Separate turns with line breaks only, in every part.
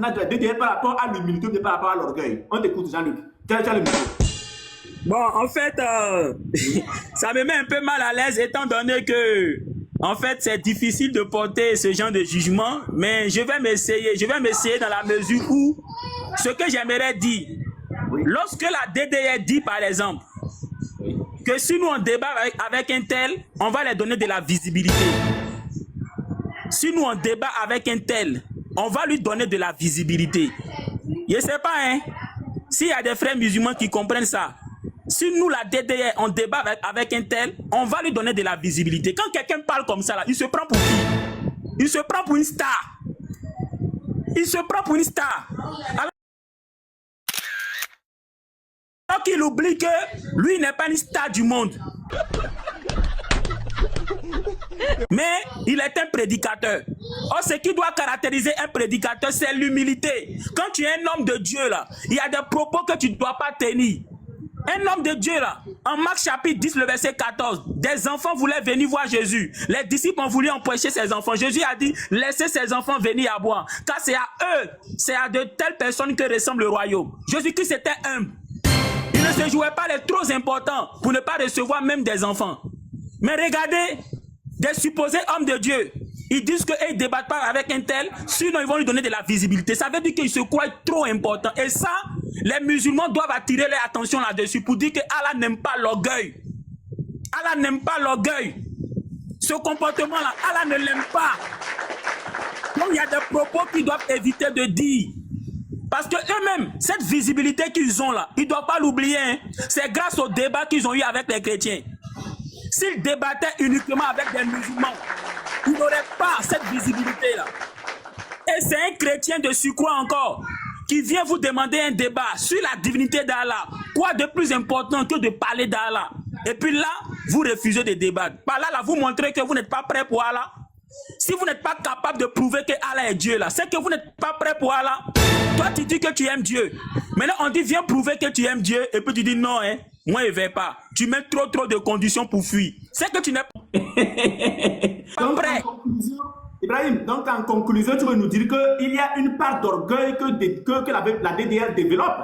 maintenant de la DDR par rapport à l'humilité ou par rapport à l'orgueil? On t'écoute, Jean-Luc. Tu as le micro.
Bon, en fait, ça me met un peu mal à l'aise étant donné que, en fait, c'est difficile de porter ce genre de jugement, mais je vais m'essayer dans la mesure où ce que j'aimerais dire, lorsque la DDR dit, par exemple, que si nous on débat avec un tel, on va lui donner de la visibilité. Si nous on débat avec un tel, on va lui donner de la visibilité. Je ne sais pas, hein, s'il y a des frères musulmans qui comprennent ça. Si nous, la DDR, on débat avec un tel, on va lui donner de la visibilité. Quand quelqu'un parle comme ça, là, il se prend pour qui? Il se prend pour une star. Il se prend pour une star. Alors qu'il oublie que lui n'est pas une star du monde. Mais il est un prédicateur. Or, ce qui doit caractériser un prédicateur, c'est l'humilité. Quand tu es un homme de Dieu, là, il y a des propos que tu ne dois pas tenir. Un homme de Dieu, là, en Marc chapitre 10, le verset 14, des enfants voulaient venir voir Jésus. Les disciples ont voulu empêcher ces enfants. Jésus a dit, laissez ces enfants venir à boire. Car c'est à eux, c'est à de telles personnes que ressemble le royaume. Jésus-Christ était humble. Il ne se jouait pas les trop importants pour ne pas recevoir même des enfants. Mais regardez, des supposés hommes de Dieu, ils disent qu'ils ne débattent pas avec un tel, sinon ils vont lui donner de la visibilité. Ça veut dire qu'ils se croient trop importants. Et ça, les musulmans doivent attirer leur attention là-dessus pour dire que Allah n'aime pas l'orgueil. Allah n'aime pas l'orgueil. Ce comportement-là, Allah ne l'aime pas. Donc il y a des propos qu'ils doivent éviter de dire. Parce que eux-mêmes, cette visibilité qu'ils ont là, ils ne doivent pas l'oublier. Hein. C'est grâce au débat qu'ils ont eu avec les chrétiens. S'ils débattaient uniquement avec des musulmans, ils n'auraient pas cette visibilité-là. Et c'est un chrétien de surcroît encore qui vient vous demander un débat sur la divinité d'Allah. Quoi de plus important que de parler d'Allah? Et puis là, vous refusez de débattre. Par là, vous montrez que vous n'êtes pas prêt pour Allah. Si vous n'êtes pas capable de prouver que Allah est Dieu, là, c'est que vous n'êtes pas prêt pour Allah. Toi, tu dis que tu aimes Dieu. Maintenant, on dit, viens prouver que tu aimes Dieu. Et puis tu dis, non, hein, moi, je ne vais pas. Tu mets trop de conditions pour fuir. C'est que tu n'es pas prêt.
Ibrahim, donc en conclusion, tu veux nous dire qu'il y a une part d'orgueil que la DDR développe.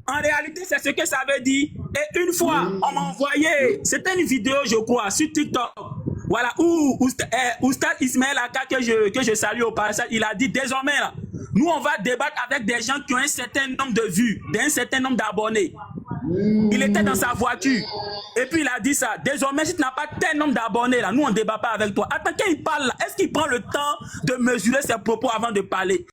En réalité, c'est ce que ça veut dire. Et une fois, on m'a envoyé, c'était une vidéo, je crois, sur TikTok. Voilà, où Oustad Ismaël Aka, que je salue au passage, il a dit désormais, là, nous, on va débattre avec des gens qui ont un certain nombre de vues, d'un certain nombre d'abonnés. Il était dans sa voiture. Et puis, il a dit ça. Désormais, si tu n'as pas tel nombre d'abonnés, là, nous, on ne débat pas avec toi. Attends, quand il parle, là, est-ce qu'il prend le temps de mesurer ses propos avant de parler?